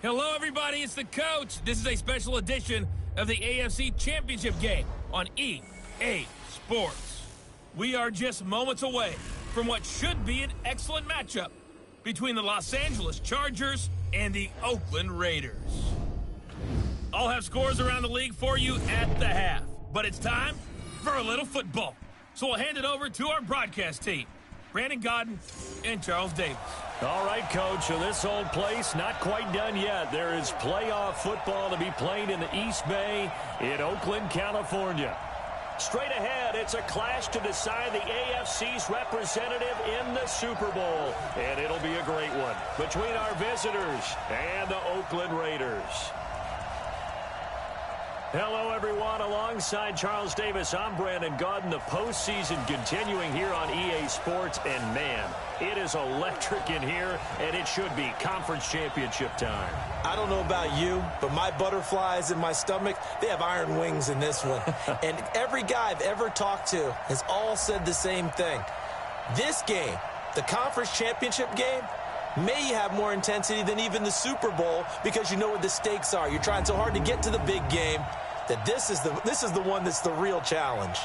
Hello, everybody. It's the coach. This is a special edition of the AFC Championship game on EA Sports. We are just moments away from what should be an excellent matchup between the Los Angeles Chargers and the Oakland Raiders. I'll have scores around the league for you at the half, but it's time for a little football. So we'll hand it over to our broadcast team, Brandon Godden and Charles Davis. All right, Coach, so this old place not quite done yet. There is playoff football to be played in the East Bay in Oakland, California. Straight ahead, it's a clash to decide the AFC's representative in the Super Bowl. And it'll be a great one between our visitors and the Oakland Raiders. Hello, everyone. Alongside Charles Davis, I'm Brandon Godden. The postseason continuing here on EA Sports. And, man, it is electric in here, and it should be conference championship time. I don't know about you, but my butterflies in my stomach, they have iron wings in this one. And every guy I've ever talked to has all said the same thing. This game, the conference championship game, may have more intensity than even the Super Bowl because you know what the stakes are. You're trying so hard to get to the big game that this is the one that's the real challenge.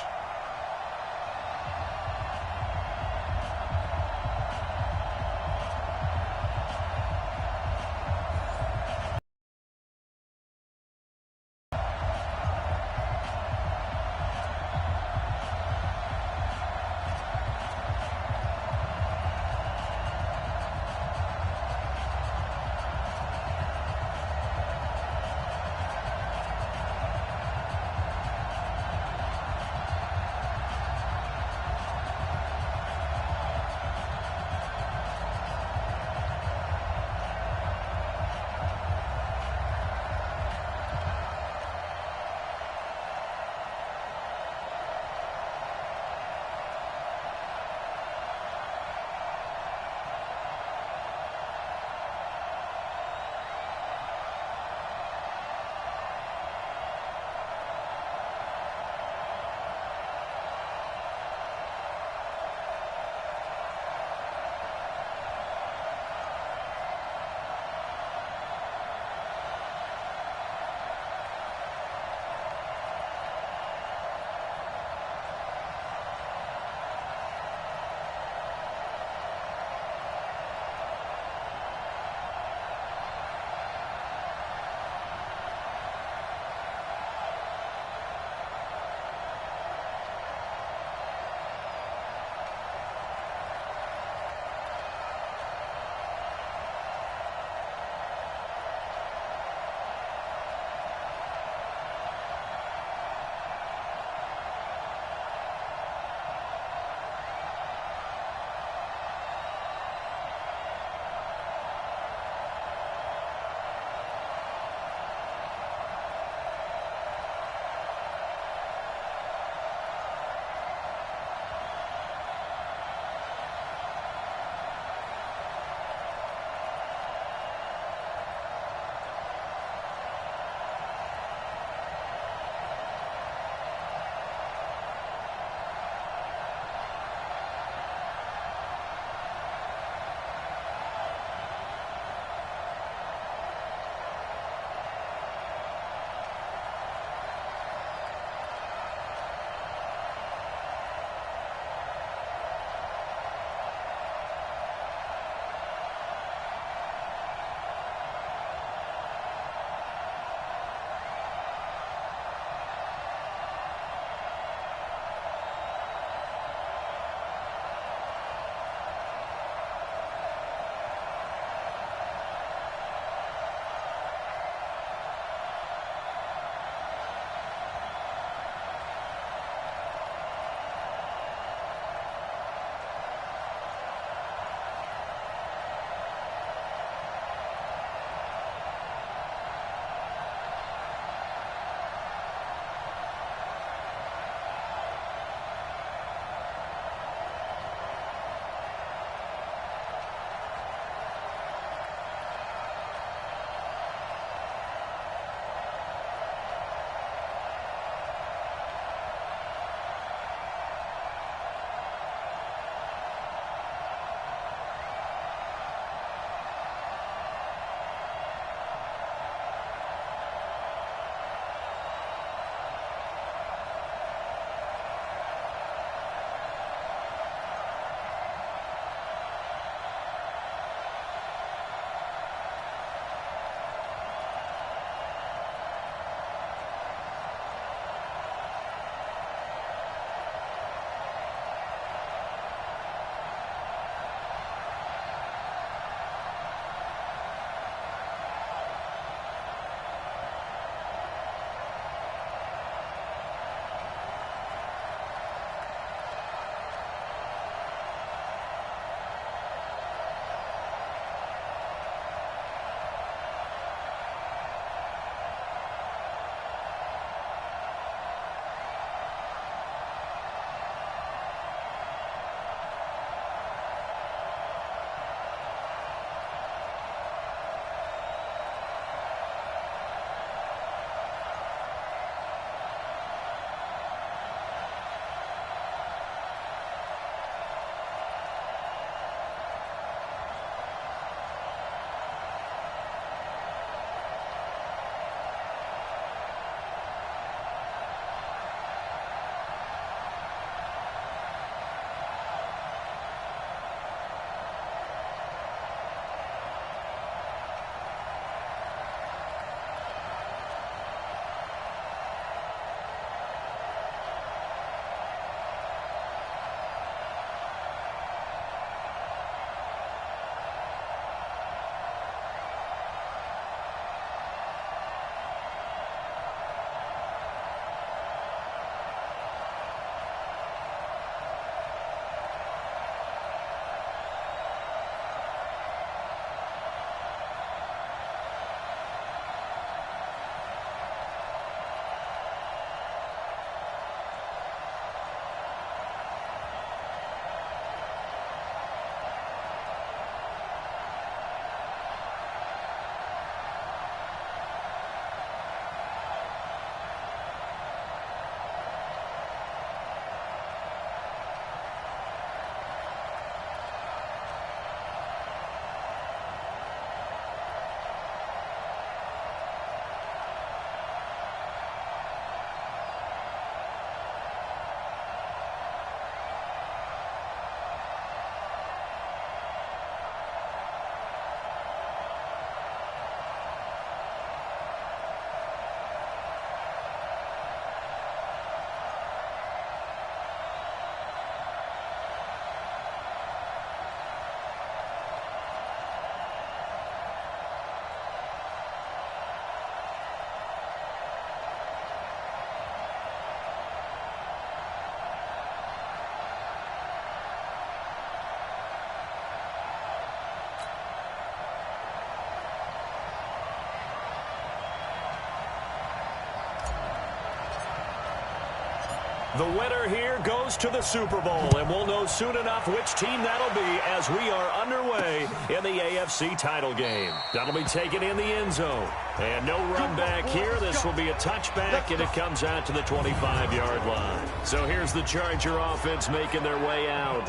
The winner here goes to the Super Bowl, and we'll know soon enough which team that'll be as we are underway in the AFC title game. That'll be taken in the end zone. And no run back here. This will be a touchback, and it comes out to the 25-yard line. So here's the Charger offense making their way out.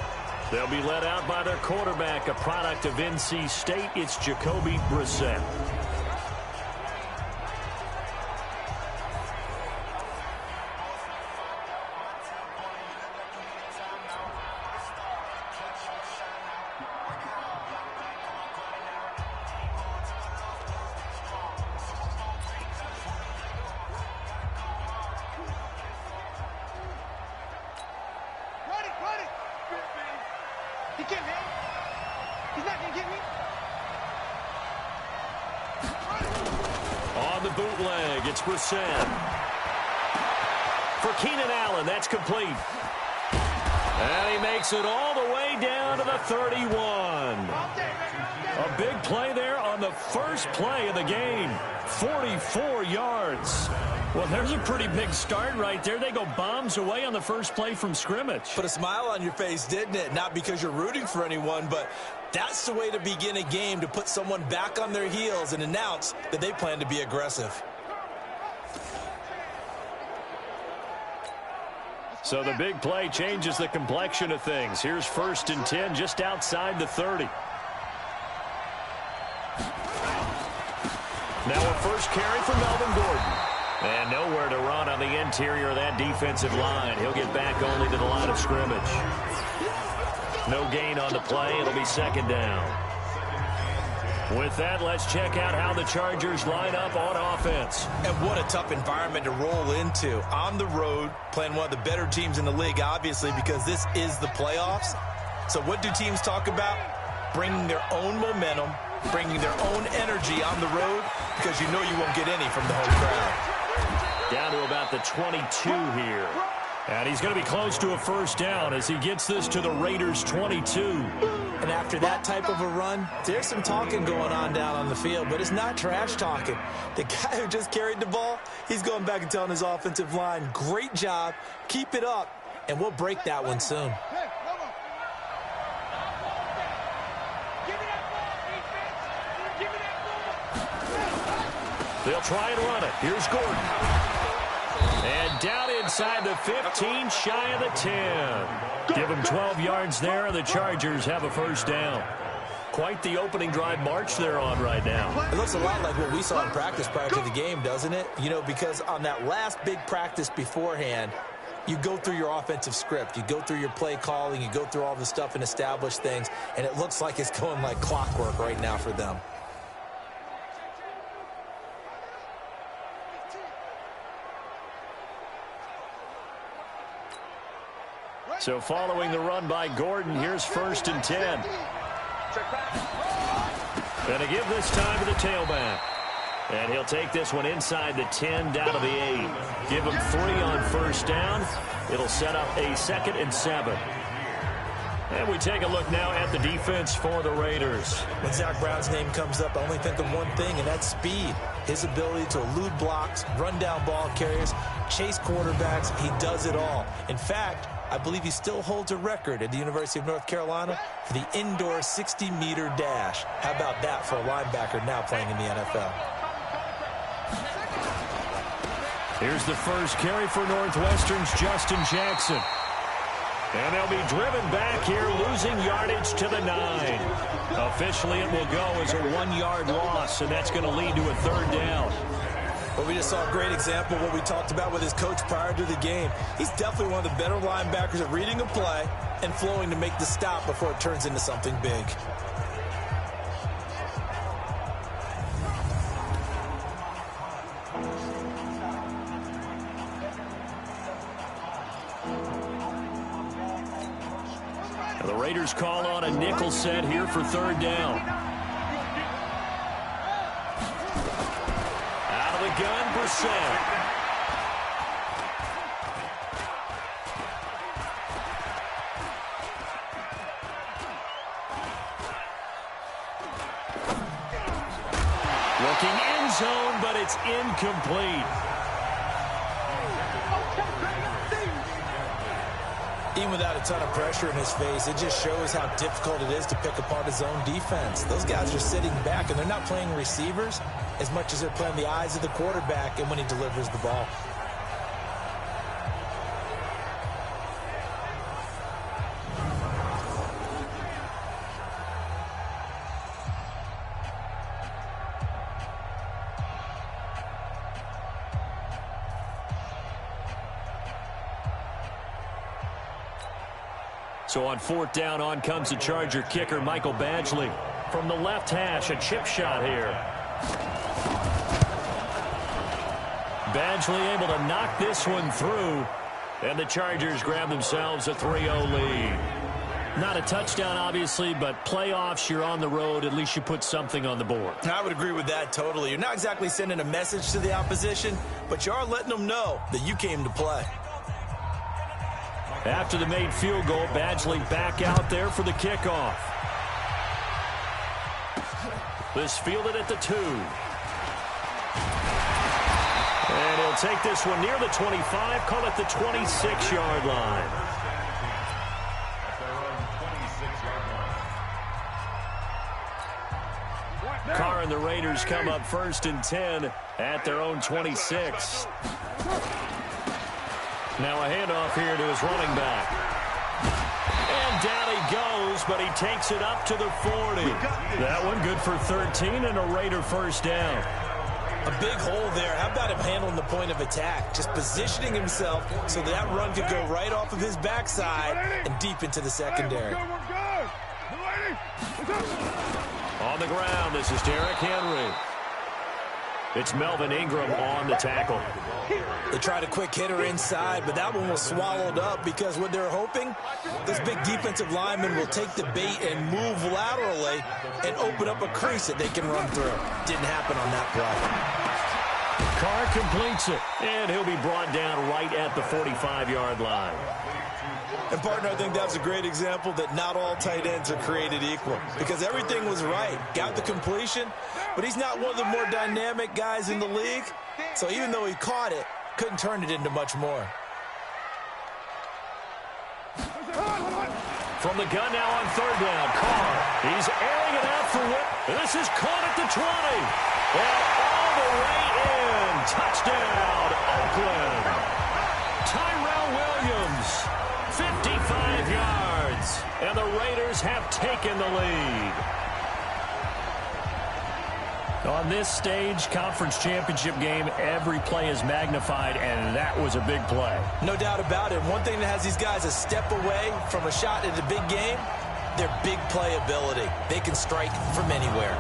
They'll be led out by their quarterback, a product of NC State. It's Jacoby Brissett. He can't hit. He's not going to get me. On the bootleg, it's Brissett. For Keenan Allen, that's complete. And he makes it all the way down to the 31. A big play there on the first play of the game. 44 yards. Well, there's a pretty big start right there. They go bombs away on the first play from scrimmage. Put a smile on your face, didn't it? Not because you're rooting for anyone, but that's the way to begin a game, to put someone back on their heels and announce that they plan to be aggressive. So the big play changes the complexion of things. Here's 1st and 10 just outside the 30. Now a first carry for Melvin Gordon. And nowhere to run on the interior of that defensive line. He'll get back only to the line of scrimmage. No gain on the play. It'll be 2nd down. With that, let's check out how the Chargers line up on offense. And what a tough environment to roll into. On the road, playing one of the better teams in the league, obviously, because this is the playoffs. So what do teams talk about? Bringing their own momentum, bringing their own energy on the road, because you know you won't get any from the home crowd. Down to about the 22 here. And he's going to be close to a first down as he gets this to the Raiders' 22. And after that type of a run, there's some talking going on down on the field, but it's not trash talking. The guy who just carried the ball, he's going back and telling his offensive line, great job, keep it up, and we'll break that one soon. They'll try and run it. Here's Gordon. And down inside the 15, shy of the 10. Give him 12 yards there, and the Chargers have a first down. Quite the opening drive march they're on right now. It looks a lot like what we saw in practice prior to the game, doesn't it? You know, because on that last big practice beforehand, you go through your offensive script. You go through your play calling. You go through all the stuff and establish things, and it looks like it's going like clockwork right now for them. So following the run by Gordon, here's 1st and 10. Going to give this time to the tailback. And he'll take this one inside the 10, down to the 8. Give him 3 on first down. It'll set up a 2nd and 7. And we take a look now at the defense for the Raiders. When Zach Brown's name comes up, I only think of one thing, and that's speed. His ability to elude blocks, run down ball carriers, chase quarterbacks. He does it all. In fact, I believe he still holds a record at the University of North Carolina for the indoor 60-meter dash. How about that for a linebacker now playing in the NFL? Here's the first carry for Northwestern's Justin Jackson. And they'll be driven back here, losing yardage to the 9. Officially, it will go as a 1-yard loss, and that's going to lead to a 3rd down. Well, we just saw a great example of what we talked about with his coach prior to the game. He's definitely one of the better linebackers at reading a play and flowing to make the stop before it turns into something big. And the Raiders call on a nickel set here for 3rd down. Gun, Brissett. Looking end zone, but it's incomplete. Even without a ton of pressure in his face, it just shows how difficult it is to pick apart his own defense. Those guys are sitting back, and they're not playing receivers as much as they're playing the eyes of the quarterback and when he delivers the ball. So on 4th down, on comes the Charger kicker, Michael Badgley. From the left hash, a chip shot here. Badgley able to knock this one through. And the Chargers grab themselves a 3-0 lead. Not a touchdown, obviously, but playoffs, you're on the road. At least you put something on the board. I would agree with that totally. You're not exactly sending a message to the opposition, but you are letting them know that you came to play. After the made field goal, Badgley back out there for the kickoff. This fielded at the 2. And he'll take this one near the 25, call it the 26-yard line. Carr and the Raiders come up 1st and 10 at their own 26. Now a handoff here to his running back. And down he goes, but he takes it up to the 40. That one good for 13 and a Raider 1st down. A big hole there. How about him handling the point of attack? Just positioning himself so that run could go right off of his backside and deep into the secondary. On the ground, this is Derrick Henry. It's Melvin Ingram on the tackle. They tried a quick hitter inside, but that one was swallowed up because what they're hoping, this big defensive lineman will take the bait and move laterally and open up a crease that they can run through. Didn't happen on that play. Carr completes it, and he'll be brought down right at the 45-yard line. And, partner, I think that was a great example that not all tight ends are created equal because everything was right. Got the completion, but he's not one of the more dynamic guys in the league. So even though he caught it, couldn't turn it into much more. From the gun now on 3rd down, Carr. He's airing it out for Whip. This is caught at the 20. And all the way in. Touchdown, Oakland. Tyrell Williams, 55 yards. And the Raiders have taken the lead. On this stage, conference championship game, every play is magnified, and that was a big play. No doubt about it. One thing that has these guys a step away from a shot at a big game, their big play ability. They can strike from anywhere.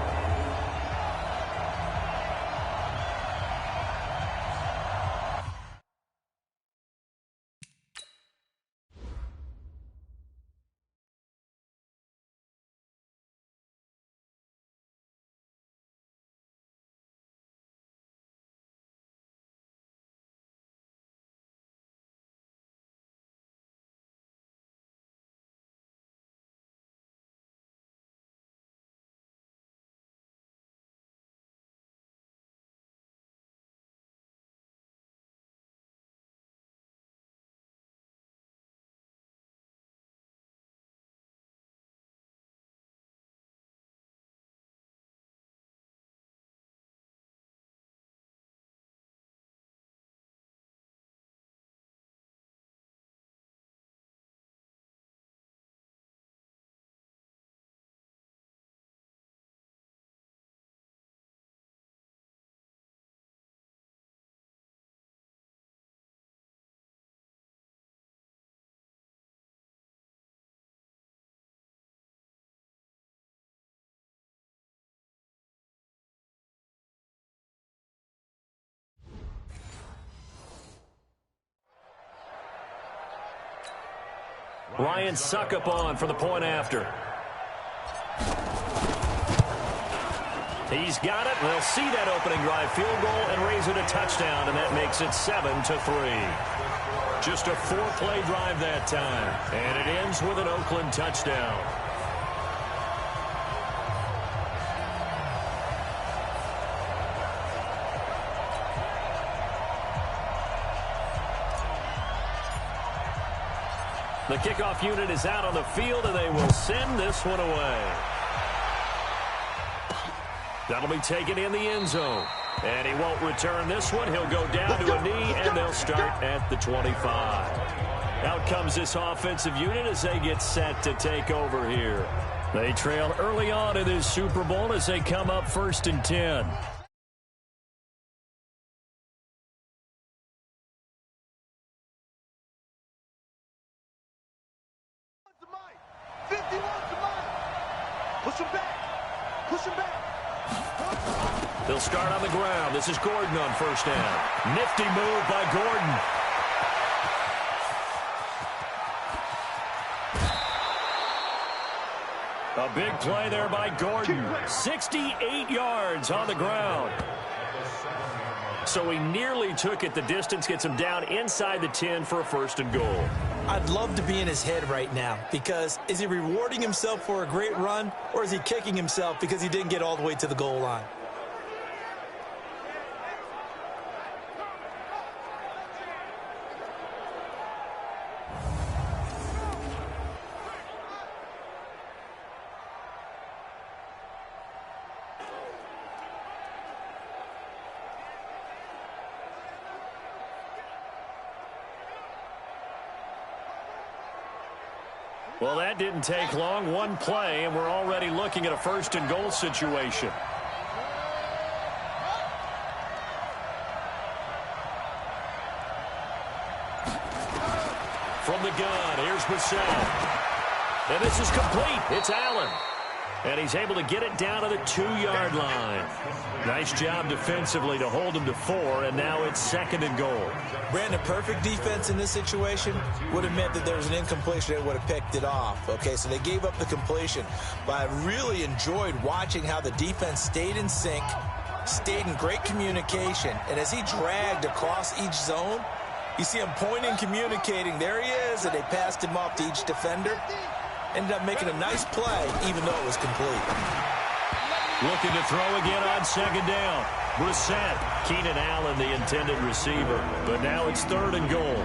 Ryan Suckup on for the point after. He's got it. They'll see that opening drive field goal and raise it a touchdown, and that makes it 7-3. Just a 4-play drive that time, and it ends with an Oakland touchdown. The kickoff unit is out on the field, and they will send this one away. That'll be taken in the end zone. And he won't return this one. He'll go down to a knee, and they'll start at the 25. Out comes this offensive unit as they get set to take over here. They trail early on in this Super Bowl as they come up 1st and 10. Push him back. Push him back. They'll start on the ground. This is Gordon on 1st down. Nifty move by Gordon. A big play there by Gordon. 68 yards on the ground. So he nearly took it the distance, gets him down inside the 10 for a 1st and goal. I'd love to be in his head right now because is he rewarding himself for a great run or is he kicking himself because he didn't get all the way to the goal line? Well, that didn't take long. One play, and we're already looking at a 1st and goal situation. From the gun, here's Rizzo. And this is complete. It's Allen. And he's able to get it down to the 2-yard line. Nice job defensively to hold him to 4, and now it's 2nd and goal. Brandon, perfect defense in this situation would have meant that there was an incompletion that would have picked it off. Okay, so they gave up the completion. But I really enjoyed watching how the defense stayed in sync, stayed in great communication, and as he dragged across each zone, you see him pointing, communicating. There he is, and they passed him off to each defender. Ended up making a nice play, even though it was complete. Looking to throw again on 2nd down. Brissett, Keenan Allen, the intended receiver. But now it's 3rd and goal.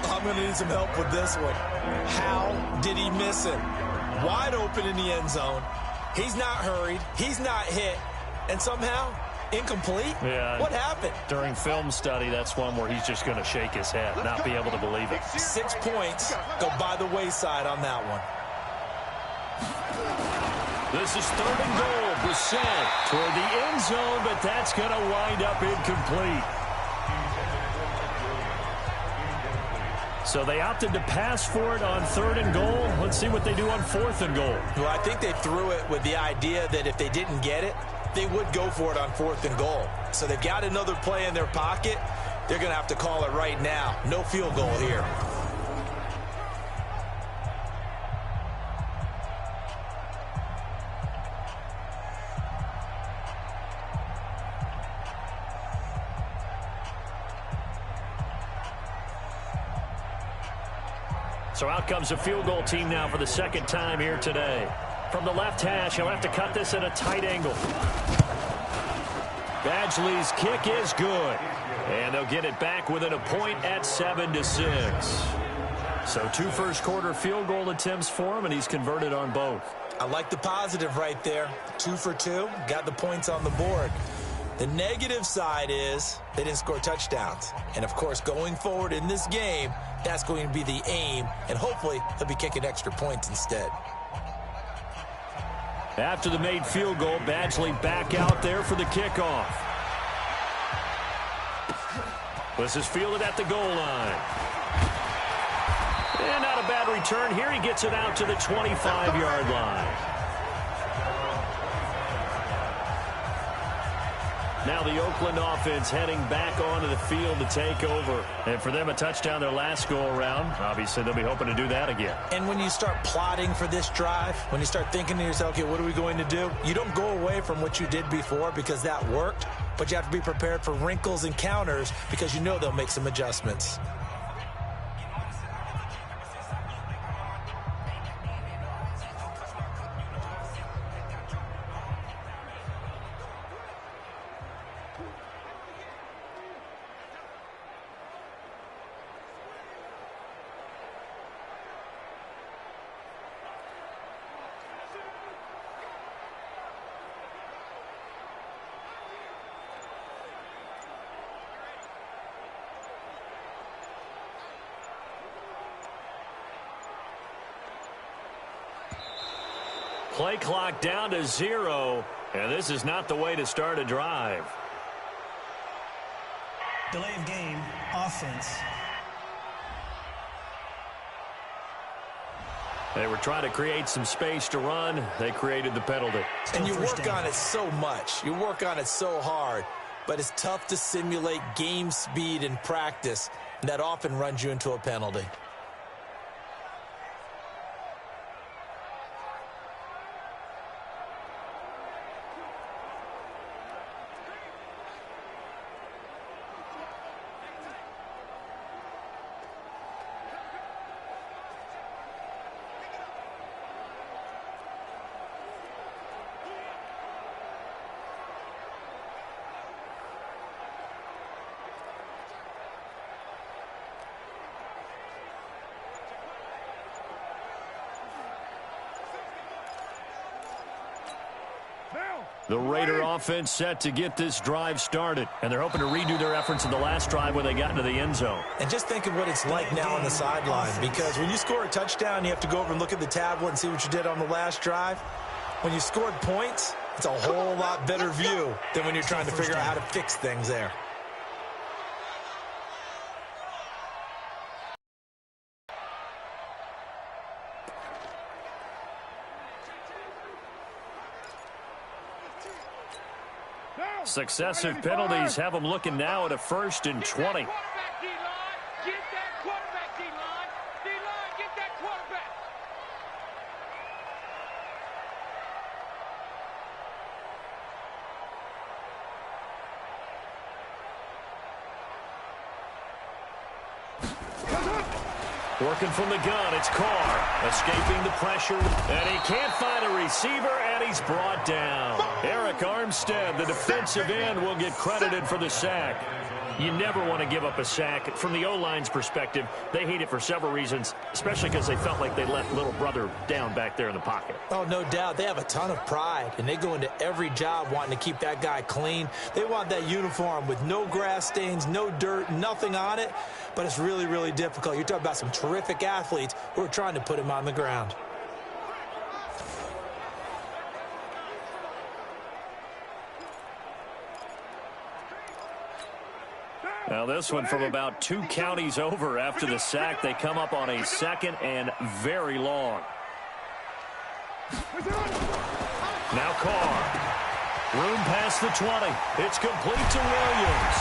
I'm going to need some help with this one. How did he miss him? Wide open in the end zone. He's not hurried. He's not hit. And somehow, incomplete? Yeah. What happened? During film study, that's one where he's just going to shake his head, not be able to believe it. 6 points go by the wayside on that one. This is 3rd and goal. Brissett toward the end zone, but that's going to wind up incomplete. So they opted to pass for it on 3rd and goal. Let's see what they do on 4th and goal. Well, I think they threw it with the idea that if they didn't get it, they would go for it on 4th and goal. So they've got another play in their pocket. They're going to have to call it right now. No field goal here. So out comes a field goal team now for the 2nd time here today. From the left hash, he'll have to cut this at a tight angle. Badgley's kick is good. And they'll get it back within a point at 7-6. So 2 first-quarter field goal attempts for him, and he's converted on both. I like the positive right there. 2 for 2, got the points on the board. The negative side is they didn't score touchdowns. And, of course, going forward in this game, that's going to be the aim, and hopefully he'll be kicking extra points instead. After the made field goal, Badgley back out there for the kickoff. This is fielded at the goal line. And not a bad return here. He gets it out to the 25-yard line. Now the Oakland offense heading back onto the field to take over. And for them, a touchdown their last go-around. Obviously, they'll be hoping to do that again. And when you start plotting for this drive, when you start thinking to yourself, okay, what are we going to do? You don't go away from what you did before because that worked, but you have to be prepared for wrinkles and counters because you know they'll make some adjustments. Play clock down to 0, and this is not the way to start a drive. Delay of game, offense. They were trying to create some space to run. They created the penalty. And you work on it so much. You work on it so hard. But it's tough to simulate game speed in practice. And that often runs you into a penalty. The Raider offense set to get this drive started, and they're hoping to redo their efforts in the last drive when they got into the end zone. And just think of what it's like now on the sideline, because when you score a touchdown, you have to go over and look at the tablet and see what you did on the last drive. When you scored points, it's a whole lot better view than when you're trying to figure out how to fix things there. Successive penalties have them looking now at a 1st and 20. Working from the gun, it's Carr. Escaping the pressure, and he can't find a receiver, and he's brought down. Eric Armstead, the defensive end, will get credited for the sack. You never want to give up a sack. From the O-line's perspective, they hate it for several reasons, especially because they felt like they let little brother down back there in the pocket. Oh, no doubt. They have a ton of pride, and they go into every job wanting to keep that guy clean. They want that uniform with no grass stains, no dirt, nothing on it, but it's really, really difficult. You're talking about some terrific athletes who are trying to put him on the ground. Now this one from about 2 counties over after the sack. They come up on a 2nd and very long. Now Carr. Room past the 20. It's complete to Williams.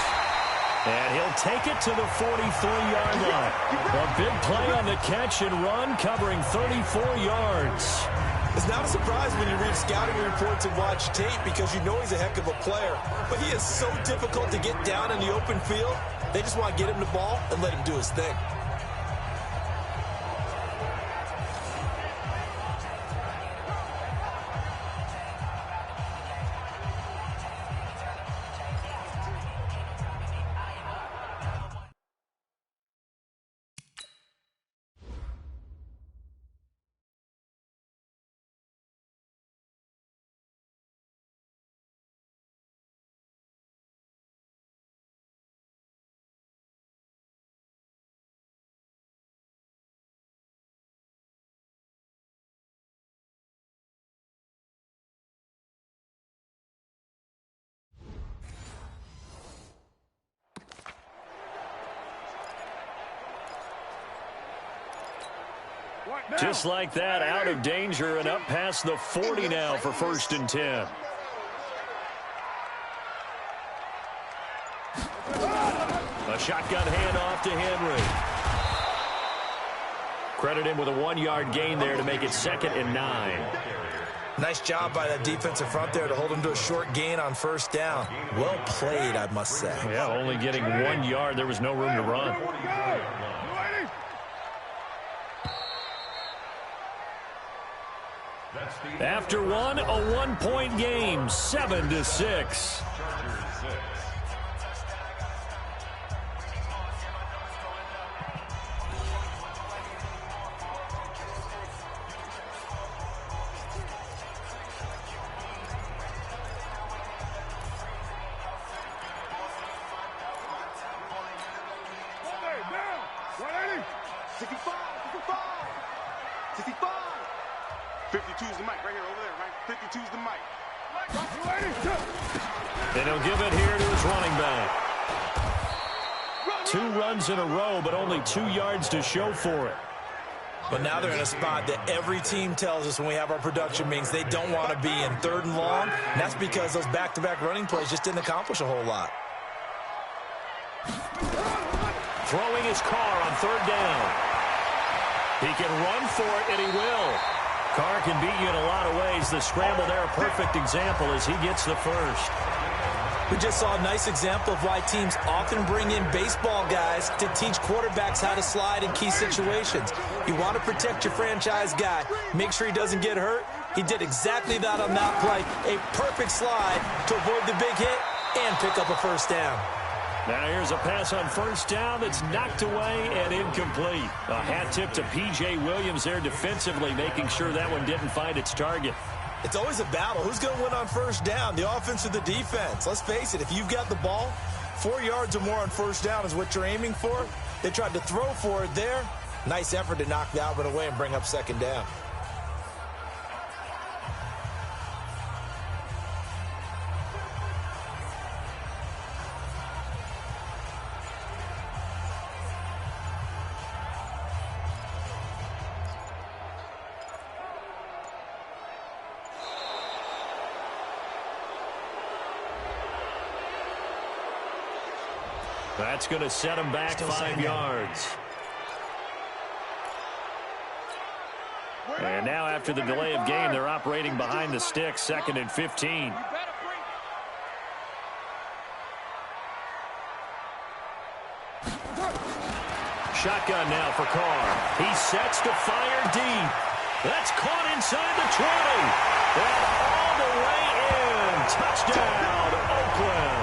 And he'll take it to the 43-yard line. A big play on the catch and run, covering 34 yards. It's not a surprise when you read scouting reports and watch tape, because you know he's a heck of a player. But he is so difficult to get down in the open field. They just want to get him the ball and let him do his thing. Just like that, out of danger and up past the 40 now for 1st and 10. A shotgun handoff to Henry. Credit him with a 1-yard gain there to make it 2nd and 9. Nice job by that defensive front there to hold him to a short gain on 1st down. Well played, I must say. Yeah, only getting 1 yard. There was no room to run. After one, a 1-point game, 7-6. 52's the mic right here, over there, right? 52's the mic. And he'll give it here to his running back. 2 runs in a row, but only 2 yards to show for it. But now they're in a spot that every team tells us when we have our production meetings they don't want to be in, 3rd and long. And that's because those back-to-back running plays just didn't accomplish a whole lot. Throwing his car on 3rd down. He can run for it, and he will. Carr can beat you in a lot of ways. The scramble there, a perfect example as he gets the first. We just saw a nice example of why teams often bring in baseball guys to teach quarterbacks how to slide in key situations. You want to protect your franchise guy. Make sure he doesn't get hurt. He did exactly that on that play. A perfect slide to avoid the big hit and pick up a first down. Now here's a pass on 1st down that's knocked away and incomplete. A hat tip to P.J. Williams there defensively, making sure that one didn't find its target. It's always a battle. Who's going to win on 1st down, the offense or the defense? Let's face it, if you've got the ball, 4 yards or more on 1st down is what you're aiming for. They tried to throw for it there. Nice effort to knock that one away and bring up 2nd down. That's going to set him back 5 yards. And now after the delay of game, they're operating behind the sticks, 2nd and 15. Shotgun now for Carr. He sets to fire deep. That's caught inside the 20. And all the way in. Touchdown, Oakland.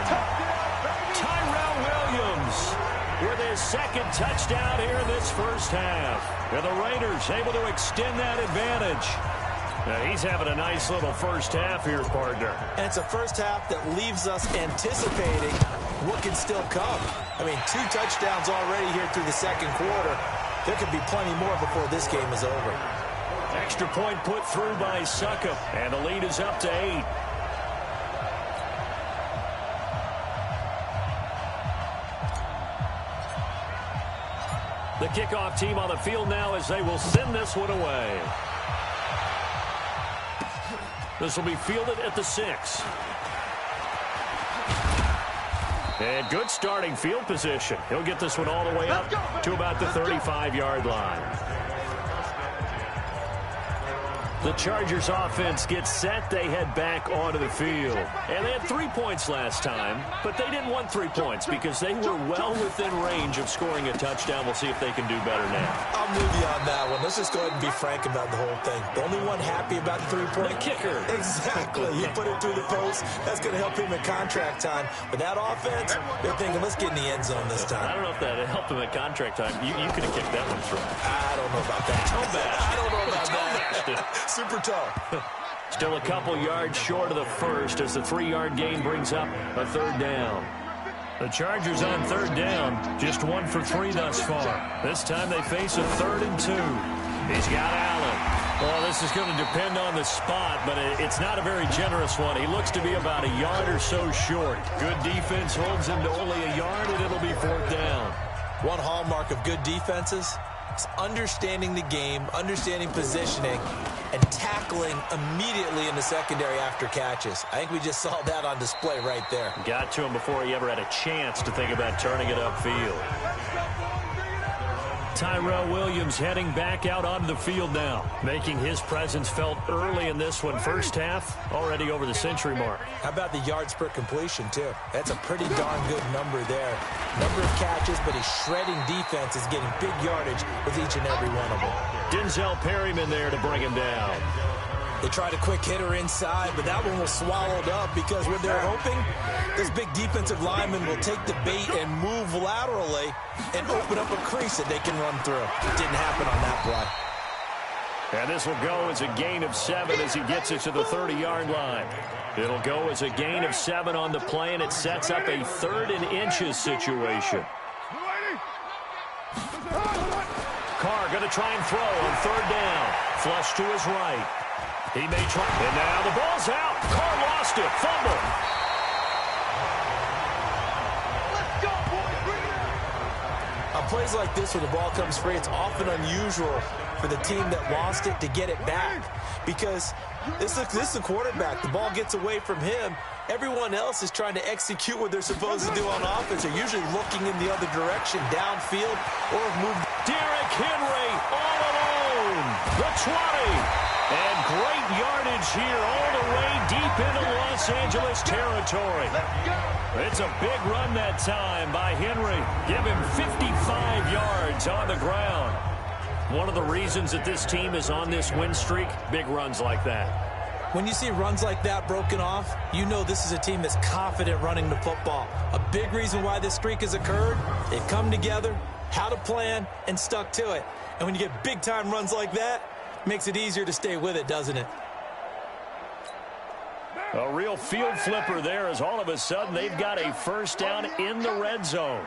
With his 2nd touchdown here in this 1st half. And the Raiders able to extend that advantage. Now he's having a nice little 1st half here, partner. And it's a 1st half that leaves us anticipating what can still come. I mean, 2 touchdowns already here through the 2nd quarter. There could be plenty more before this game is over. Extra point put through by Succop. And the lead is up to 8. The kickoff team on the field now as they will send this one away. This will be fielded at the 6. And good starting field position. He'll get this one all the way up to about the 35-yard line. The Chargers offense gets set. They head back onto the field. And they had 3 points last time, but they didn't want 3 points because they were well within range of scoring a touchdown. We'll see if they can do better now. I'm with you on that one. Let's just go ahead and be frank about the whole thing. The only one happy about the 3-point. The kicker. Exactly. You put it through the post. That's going to help him in contract time. But that offense, they're thinking, let's get in the end zone this time. I don't know if that helped him at contract time. You could have kicked that one through. I don't know about that. Toe bash. I don't know about that. Super toe. Still a couple yards short of the 1st as the 3-yard gain brings up a 3rd down. The Chargers on 3rd down, just 1 for 3 thus far. This time they face a 3rd and 2. He's got Allen. Well, this is going to depend on the spot, but it's not a very generous one. He looks to be about a yard or so short. Good defense holds him to only a yard, and it'll be 4th down. One hallmark of good defenses is understanding the game, understanding positioning, and tackling immediately in the secondary after catches. I think we just saw that on display right there. Got to him before he ever had a chance to think about turning it upfield. Tyrell Williams heading back out onto the field now, making his presence felt early in this one. 1st half, already over the century mark. How about the yards per completion, too? That's a pretty darn good number there. Number of catches, but his shredding defense is getting big yardage with each and every one of them. Denzel Perryman there to bring him down. They tried a quick hitter inside, but that one was swallowed up because what they're hoping, this big defensive lineman will take the bait and move laterally and open up a crease that they can run through. It didn't happen on that play. And this will go as a gain of 7 as he gets it to the 30-yard line. It'll go as a gain of 7 on the play, and it sets up a 3rd and inches situation. Carr going to try and throw on 3rd down. Flush to his right. He may try. And now the ball's out. Carr lost it. Fumble. Let's go, boys. Bring it out. On plays like this where the ball comes free, it's often unusual for the team that lost it to get it back. Because this is a quarterback. The ball gets away from him. Everyone else is trying to execute what they're supposed to do on offense. They're usually looking in the other direction, downfield, or move. Derrick Henry all alone. The 20. And great yardage here all the way deep into Los Angeles territory. It's a big run that time by Henry. Give him 55 yards on the ground. One of the reasons that this team is on this win streak, big runs like that. When you see runs like that broken off, you know this is a team that's confident running the football. A big reason why this streak has occurred, they've come together, had a plan, and stuck to it. And when you get big-time runs like that, it makes it easier to stay with it, doesn't it? A real field flipper there as all of a sudden they've got a first down in the red zone.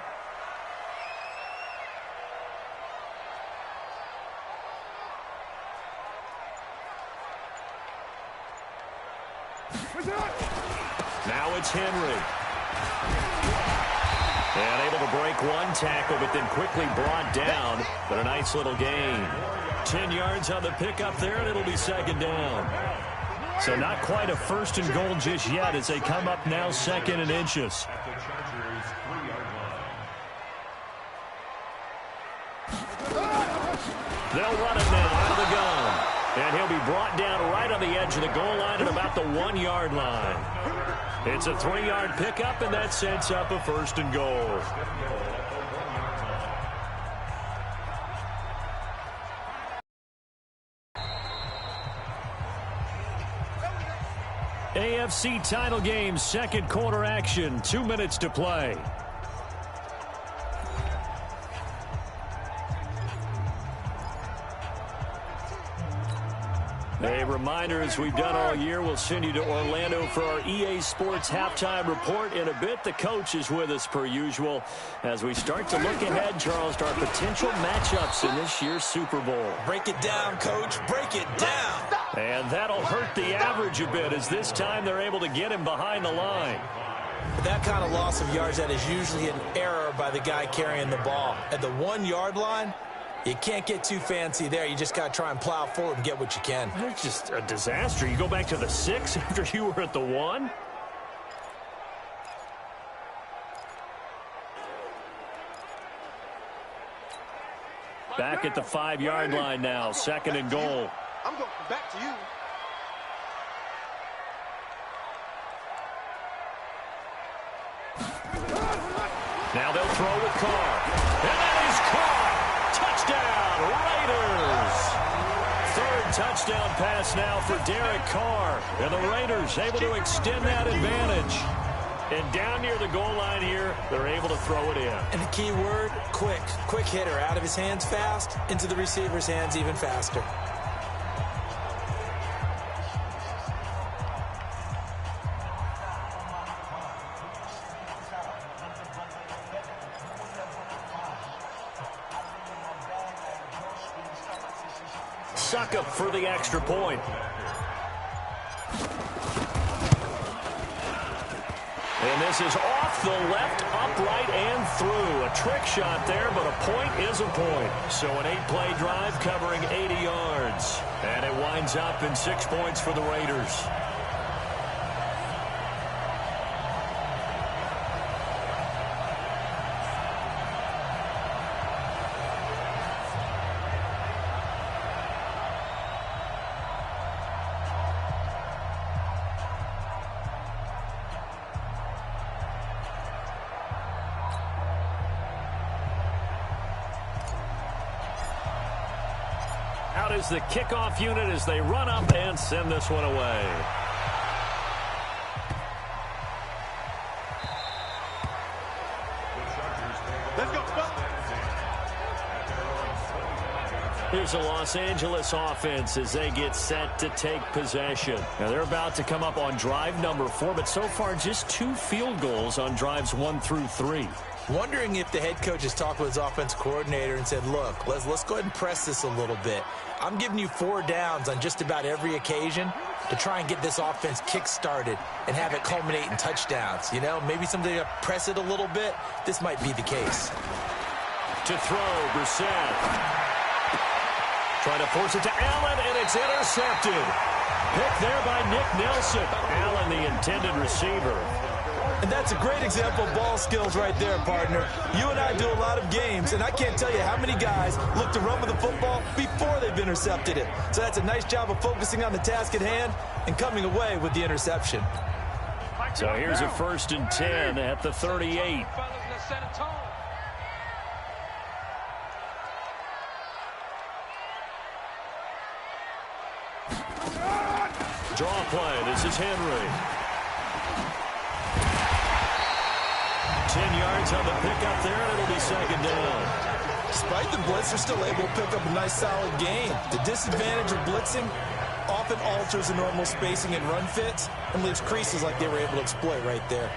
Now it's Henry. And able to break one tackle, but then quickly brought down. But a nice little gain. 10 yards on the pickup there, and it'll be second down. So not quite a first and goal just yet as they come up now second and inches. They'll run it now out of the gun. And he'll be brought down right on the edge of the goal line at about the 1 yard line. It's a 3-yard pickup, and that sets up a first and goal. AFC title game, second quarter action, 2 minutes to play. A reminder, as we've done all year, we'll send you to Orlando for our EA Sports halftime report. In a bit, the coach is with us per usual as we start to look ahead, Charles, to our potential matchups in this year's Super Bowl. Break it down, Coach. Break it down. And that'll hurt the average a bit as this time they're able to get him behind the line. But that kind of loss of yards, that is usually an error by the guy carrying the ball. At the 1 yard line, you can't get too fancy there. You just got to try and plow forward and get what you can. It's just a disaster. You go back to the 6 after you were at the 1. Back at the 5 yard line now, second and goal. I'm going back to you. Now they'll throw with Carr. And that is caught. Touchdown, Raiders. Third touchdown pass now for Derek Carr. And the Raiders able to extend that advantage. And down near the goal line here, they're able to throw it in. And the key word, quick. Quick hitter. Out of his hands fast, into the receiver's hands even faster. Suck up for the extra point. And this is off the left, upright, and through. A trick shot there, but a point is a point. So an 8-play drive covering 80 yards. And it winds up in 6 points for the Raiders. Out is the kickoff unit as they run up and send this one away. Let's go. Here's the Los Angeles offense as they get set to take possession. Now they're about to come up on drive number 4, but so far just 2 field goals on drives 1 through 3. Wondering if the head coach has talked with his offense coordinator and said, look, let's go ahead and press this a little bit. I'm giving you 4 downs on just about every occasion to try and get this offense kick-started and have it culminate in touchdowns. You know, maybe something to press it a little bit. This might be the case. To throw, Brissett. Trying to force it to Allen, and it's intercepted. Picked there by Nick Nelson. Allen, the intended receiver. And that's a great example of ball skills right there, partner. You and I do a lot of games, and I can't tell you how many guys look to run with the football before they've intercepted it. So that's a nice job of focusing on the task at hand and coming away with the interception. So here's a 1st and 10 at the 38. Draw play. This is Henry. 10 yards on the pickup there, and it'll be 2nd down. Despite the blitz, they're still able to pick up a nice, solid gain. The disadvantage of blitzing often alters the normal spacing and run fits and leaves creases like they were able to exploit right there.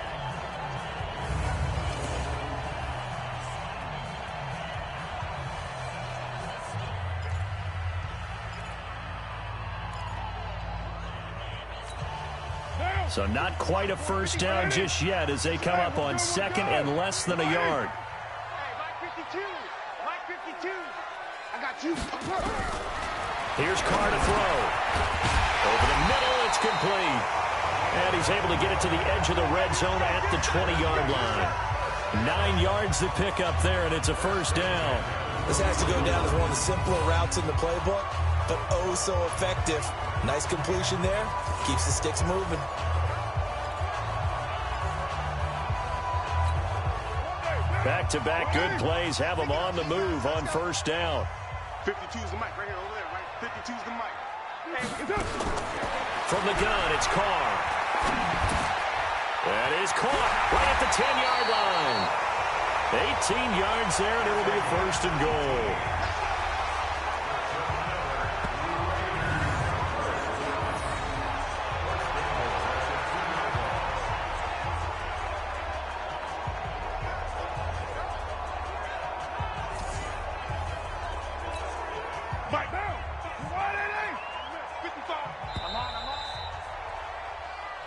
So not quite a 1st down just yet as they come up on 2nd and less than a yard. Hey, Mike 52. Mike 52. I got you. Here's Carr to throw. Over the middle, it's complete. And he's able to get it to the edge of the red zone at the 20-yard line. 9 yards to pick up there, and it's a 1st down. This has to go down as one of the simpler routes in the playbook, but oh so effective. Nice completion there. Keeps the sticks moving. Back-to-back good plays have them on the move on 1st down. 52's the mic right here over there, right? 52's the mic. From the gun, it's Carr. That is caught right at the 10-yard line. 18 yards there, and it'll be a 1st and goal.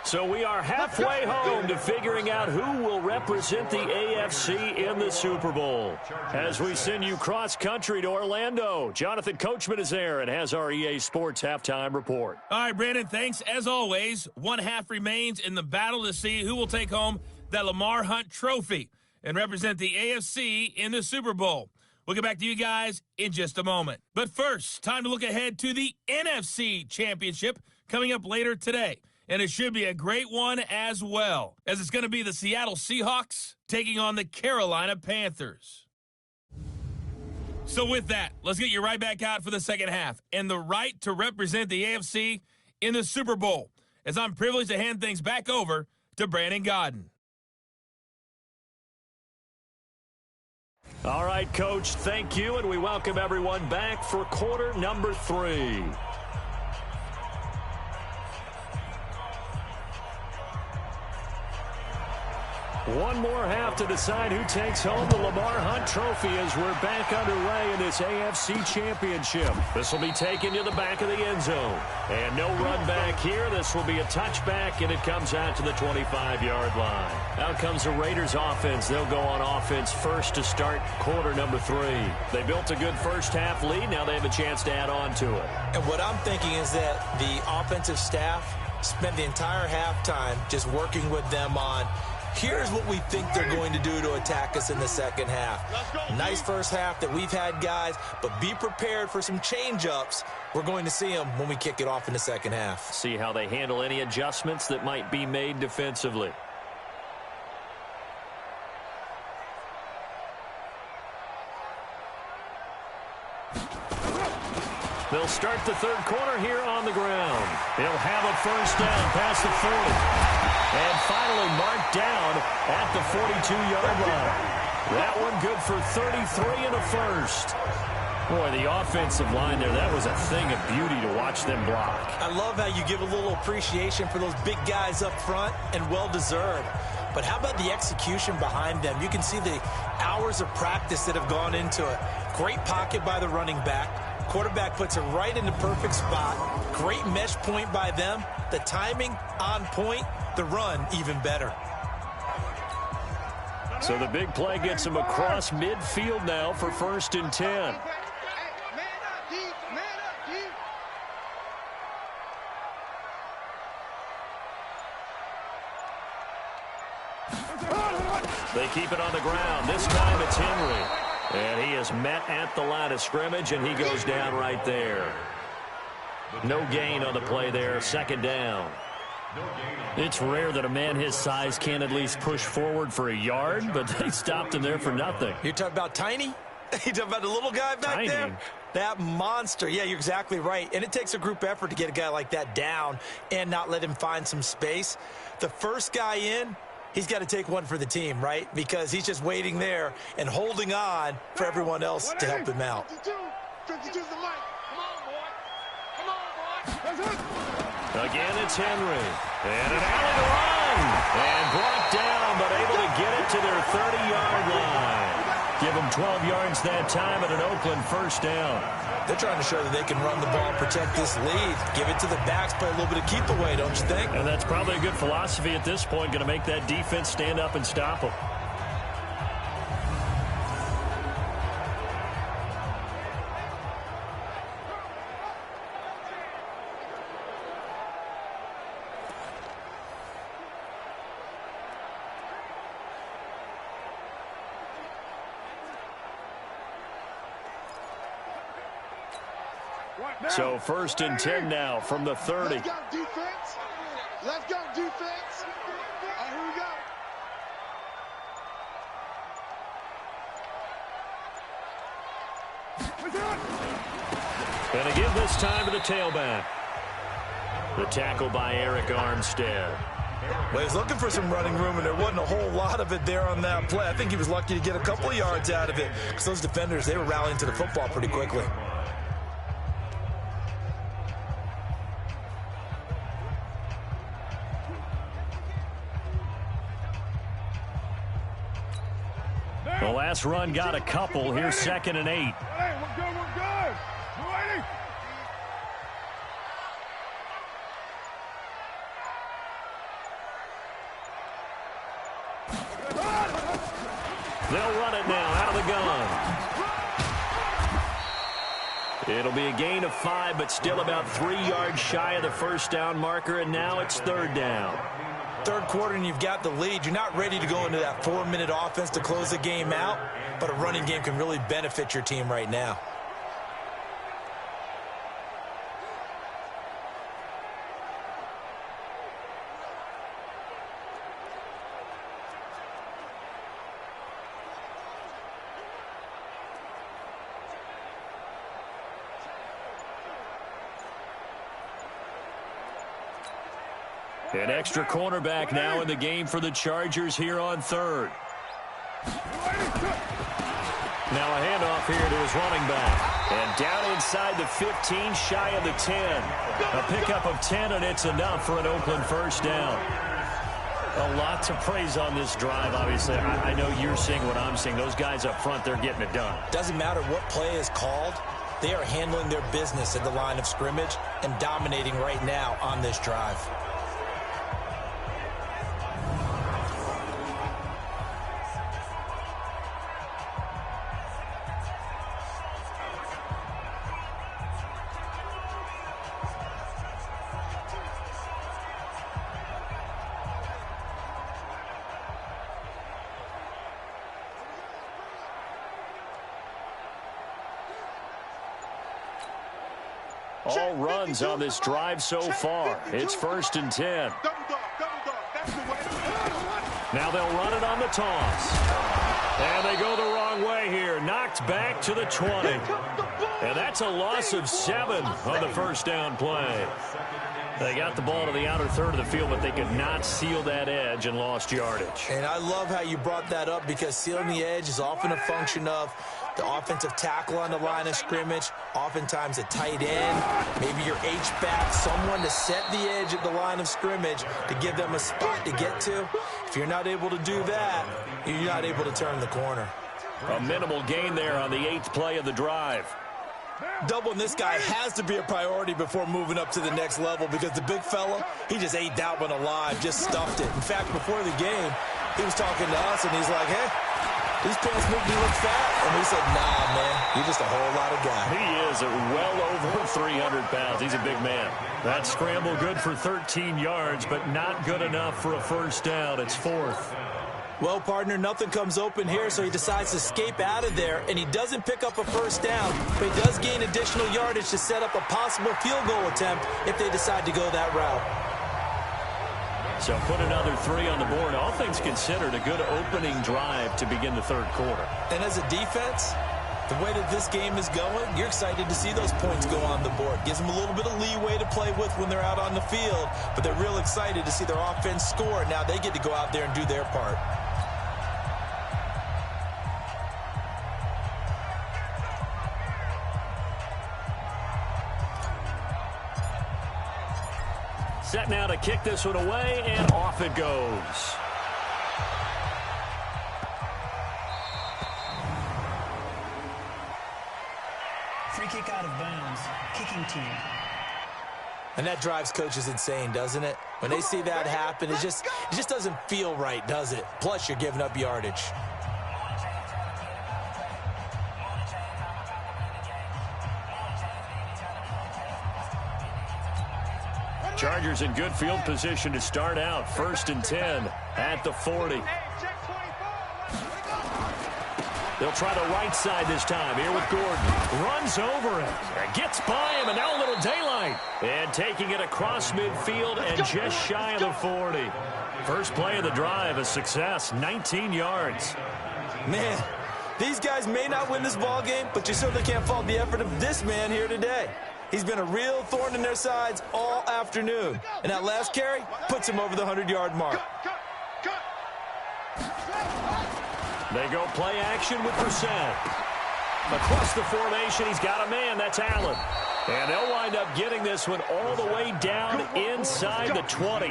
So we are halfway home to figuring out who will represent the AFC in the Super Bowl. As we send you cross-country to Orlando, Jonathan Coachman is there and has our EA Sports halftime report. All right, Brandon, thanks. As always, 1 half remains in the battle to see who will take home that Lamar Hunt trophy and represent the AFC in the Super Bowl. We'll get back to you guys in just a moment. But first, time to look ahead to the NFC Championship coming up later today. And it should be a great one as well, as it's going to be the Seattle Seahawks taking on the Carolina Panthers. So with that, let's get you right back out for the 2nd half and the right to represent the AFC in the Super Bowl, as I'm privileged to hand things back over to Brandon Godden. All right, Coach, thank you, and we welcome everyone back for quarter number 3. One more half to decide who takes home the Lamar Hunt trophy as we're back underway in this AFC Championship. This will be taken to the back of the end zone. And no run back here. This will be a touchback, and it comes out to the 25-yard line. Out comes the Raiders offense. They'll go on offense first to start quarter number 3. They built a good first half lead. Now they have a chance to add on to it. And what I'm thinking is that the offensive staff spent the entire halftime just working with them on, here's what we think they're going to do to attack us in the 2nd half. Nice first half that we've had, guys, but be prepared for some change-ups. We're going to see them when we kick it off in the 2nd half. See how they handle any adjustments that might be made defensively. They'll start the 3rd quarter here on the ground. They'll have a 1st down past the 40. And finally marked down at the 42-yard line. That one good for 33 and a 1st. Boy, the offensive line there, that was a thing of beauty to watch them block. I love how you give a little appreciation for those big guys up front, and well-deserved. but how about the execution behind them? You can see the hours of practice that have gone into it. Great pocket by the running back. Quarterback puts it right in the perfect spot. Great mesh point by them. The timing on point. The run even better. So the big play gets him across midfield now for 1st and 10. They keep it on the ground. This time it's Henry. And he is met at the line of scrimmage, and he goes down right there. No gain on the play there. 2nd down. It's rare that a man his size can at least push forward for a yard, but they stopped him there for nothing. You're talking about Tiny? You're talking about the little guy back there? That monster. Yeah, you're exactly right. And it takes a group effort to get a guy like that down and not let him find some space. The first guy in, he's got to take one for the team, right? Because he's just waiting there and holding on for everyone else to help him out. 52's the light. Come on, boy. Come on, boy. Again, it's Henry. And an alley to run. And brought down, but able to get it to their 30-yard line. Give them 12 yards that time and an Oakland 1st down. They're trying to show that they can run the ball and protect this lead. Give it to the backs, play a little bit of keep away, don't you think? And that's probably a good philosophy at this point, going to make that defense stand up and stop them. So 1st and 10 now from the 30. Let's go, defense. Let's go, defense. All right, here we go. And to give this time to the tailback. The tackle by Eric Armstead. Well, he was looking for some running room, and there wasn't a whole lot of it there on that play. I think he was lucky to get a couple of yards out of it because those defenders, they were rallying to the football pretty quickly. The last run got a couple. Here's 2nd and 8. Hey, we're good, we're good. You ready? They'll run it now out of the gun. It'll be a gain of 5, but still about 3 yards shy of the 1st down marker, and now it's 3rd down. 3rd quarter and you've got the lead. You're not ready to go into that 4-minute offense to close the game out, but a running game can really benefit your team right now. An extra cornerback now in the game for the Chargers here on 3rd. Now a handoff here to his running back. And down inside the 15, shy of the 10. A pickup of 10, and it's enough for an Oakland 1st down. A lot to praise on this drive, obviously. I know you're seeing what I'm seeing. Those guys up front, they're getting it done. Doesn't matter what play is called. They are handling their business at the line of scrimmage and dominating right now on this drive. All runs on this drive so far. It's 1st and 10. Now they'll run it on the toss. And they go the wrong way here. Knocked back to the 20. And that's a loss of 7 on the 1st down play. They got the ball to the outer third of the field, but they could not seal that edge and lost yardage. And I love how you brought that up, because sealing the edge is often a function of the offensive tackle on the line of scrimmage, oftentimes a tight end, maybe your H-back, someone to set the edge at the line of scrimmage to give them a spot to get to. If you're not able to do that, you're not able to turn the corner. A minimal gain there on the 8th play of the drive. Doubling this guy has to be a priority before moving up to the next level, because the big fella, he just ate that one alive, just stuffed it. In fact, before the game, he was talking to us, and he's like, hey, these pants make me look fat. And we said, nah, man, you're just a whole lot of guy. He is well over 300 pounds. He's a big man. That scramble good for 13 yards, but not good enough for a first down. It's 4th. Well, partner, nothing comes open here, so he decides to escape out of there, and he doesn't pick up a first down, but he does gain additional yardage to set up a possible field goal attempt if they decide to go that route. So put another 3 on the board. All things considered, a good opening drive to begin the third quarter. And as a defense, the way that this game is going, you're excited to see those points go on the board. Gives them a little bit of leeway to play with when they're out on the field, but they're real excited to see their offense score. Now they get to go out there and do their part. Set now to kick this one away, and off it goes. Free kick out of bounds. Kicking team. And that drives coaches insane, doesn't it? When they see that happen, it just doesn't feel right, does it? Plus, you're giving up yardage. Chargers in good field position to start out. 1st and 10 at the 40. They'll try the right side this time. Here with Gordon. Runs over him. Gets by him, and now a little daylight. And taking it across midfield and just shy of the 40. First play of the drive, a success. 19 yards. Man, these guys may not win this ball game, but you certainly can't fault the effort of this man here today. He's been a real thorn in their sides all afternoon. And that last carry puts him over the 100-yard mark. They go play action with Brissett. Across the formation, he's got a man. That's Allen. And they'll wind up getting this one all the way down inside the 20.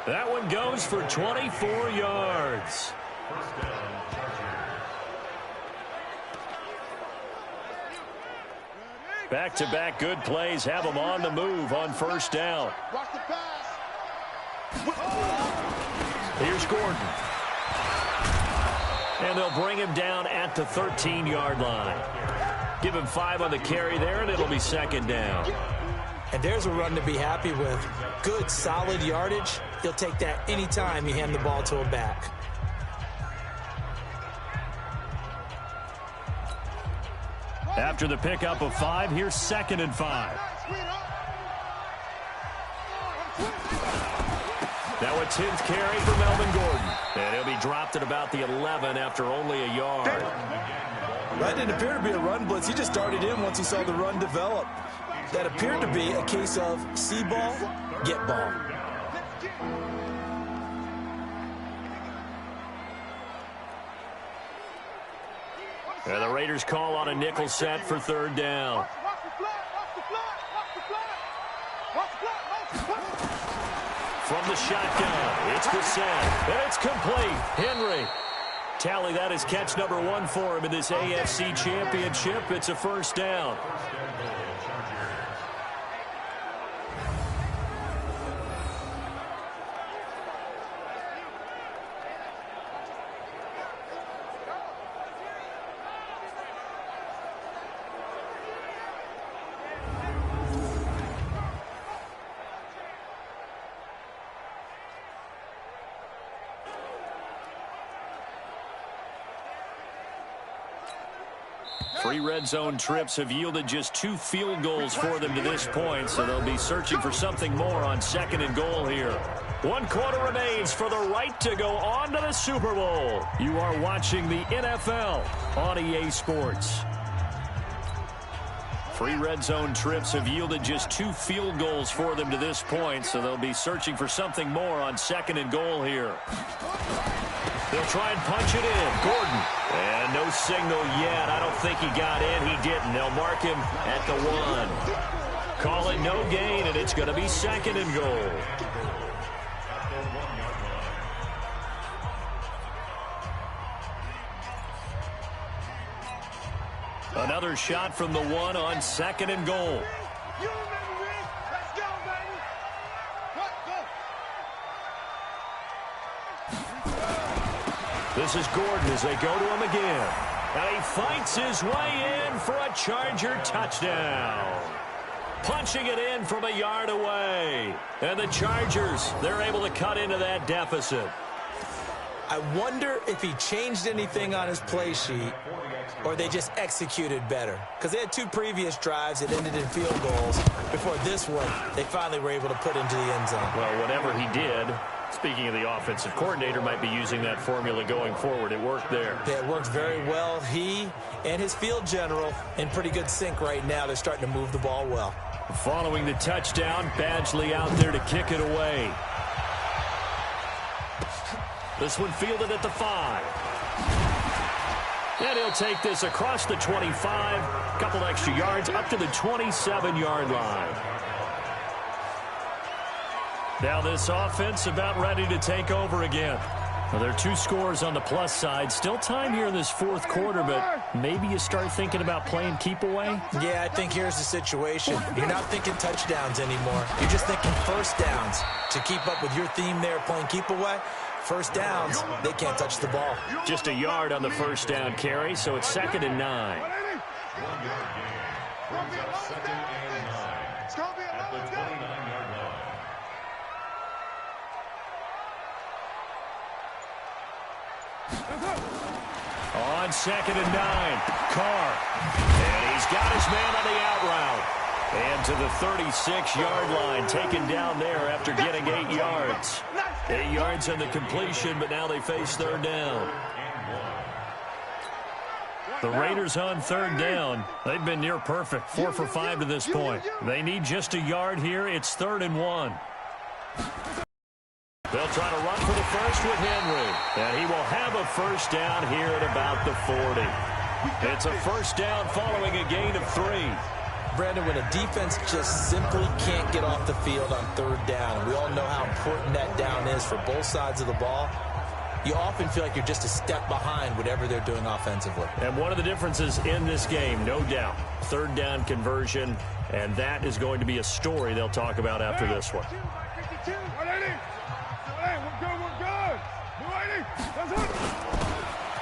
That one goes for 24 yards. Back-to-back good plays have them on the move on first down. Here's Gordon. And they'll bring him down at the 13-yard line. Give him 5 on the carry there, and it'll be 2nd down. And there's a run to be happy with. Good, solid yardage. He'll take that anytime you hand the ball to a back. After the pickup of 5, here's 2nd and 5. Now a 10th carry for Melvin Gordon. And he'll be dropped at about the 11 after only a yard. That didn't appear to be a run blitz. He just darted in once he saw the run develop. That appeared to be a case of see ball, get ball. And the Raiders call on a nickel set for 3rd down. From the shotgun, it's Ceno, and it's complete. Henry. Tally, that is catch number 1 for him in this AFC Championship. It's a first down. Three red zone trips have yielded just 2 field goals for them to this point, so they'll be searching for something more on 2nd and goal here. 1 quarter remains for the right to go on to the Super Bowl. You are watching the NFL on EA Sports. 3 red zone trips have yielded just 2 field goals for them to this point, so they'll be searching for something more on 2nd and goal here. They'll try and punch it in. Gordon. And no signal yet. I don't think he got in. He didn't. They'll mark him at the 1. Call it no gain, and it's going to be 2nd and goal. Another shot from the 1 on 2nd and goal. You remember this? Let's go, baby. Go. This is Gordon as they go to him again. And he fights his way in for a Charger touchdown. Punching it in from a yard away. And the Chargers, they're able to cut into that deficit. I wonder if he changed anything on his play sheet or they just executed better. Because they had 2 previous drives that ended in field goals. Before this one, they finally were able to put into the end zone. Well, whatever he did, speaking of the offensive coordinator, might be using that formula going forward. It worked there. Yeah, it worked very well. He and his field general in pretty good sync right now. They're starting to move the ball well. Following the touchdown, Badgley out there to kick it away. This one fielded at the 5. And he'll take this across the 25. A couple extra yards up to the 27-yard line. Now this offense about ready to take over again. Well, there are 2 scores on the plus side. Still time here in this 4th quarter, but maybe you start thinking about playing keep away? Yeah, I think here's the situation. You're not thinking touchdowns anymore. You're just thinking first downs. To keep up with your theme there, playing keep away, first downs, they can't touch the ball. Just a yard on the first down carry, so it's 2nd and 9. It's going to be a long day. On 2nd and 9, Carr. And he's got his man on the out route. And to the 36-yard line, taken down there after getting 8 yards. 8 yards on the completion, but now they face 3rd down. The Raiders on 3rd down. They've been near perfect, 4 for 5 to this point. They need just a yard here. It's 3rd and 1. They'll try to run for the first with Henry. And he will have a first down here at about the 40. It's a first down following a gain of 3. Brandon, when a defense just simply can't get off the field on 3rd down, and we all know how important that down is for both sides of the ball, you often feel like you're just a step behind whatever they're doing offensively. And one of the differences in this game, no doubt, 3rd down conversion, and that is going to be a story they'll talk about after this one.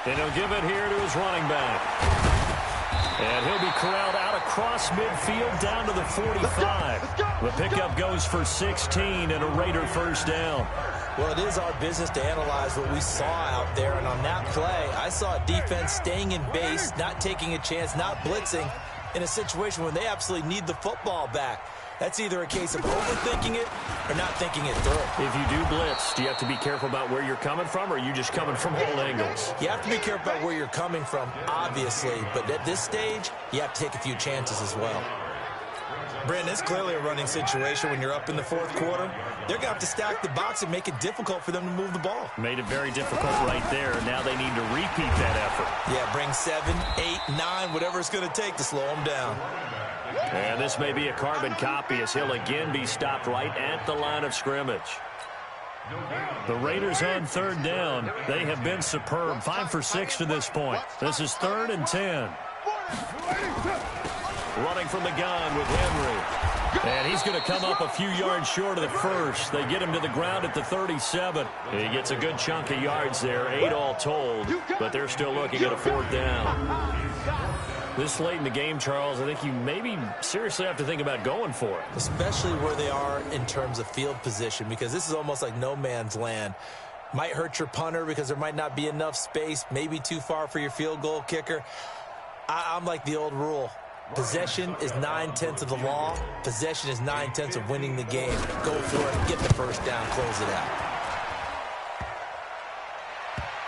And he'll give it here to his running back. And he'll be corralled out across midfield down to the 45. The pickup goes for 16 and a Raider first down. Well, it is our business to analyze what we saw out there. And on that play, I saw a defense staying in base, not taking a chance, not blitzing in a situation where they absolutely need the football back. That's either a case of overthinking it or not thinking it through. If you do blitz, do you have to be careful about where you're coming from, or are you just coming from all angles? You have to be careful about where you're coming from, obviously. But at this stage, you have to take a few chances as well. Brandon, it's clearly a running situation when you're up in the 4th quarter. They're going to have to stack the box and make it difficult for them to move the ball. Made it very difficult right there. Now they need to repeat that effort. Yeah, bring 7, 8, 9, whatever it's going to take to slow them down. And this may be a carbon copy as he'll again be stopped right at the line of scrimmage. The Raiders on 3rd down. They have been superb. 5 for 6 to this point. This is 3rd and 10. Running from the gun with Henry. And he's going to come up a few yards short of the first. They get him to the ground at the 37. He gets a good chunk of yards there, 8 all told. But they're still looking at a 4th down. This late in the game, Charles, I think you maybe seriously have to think about going for it. Especially where they are in terms of field position, because this is almost like no man's land. Might hurt your punter because there might not be enough space, maybe too far for your field goal kicker. I'm like the old rule. Possession is 9/10 of the law. Possession is 9/10 of winning the game. Go for it, get the first down, close it out.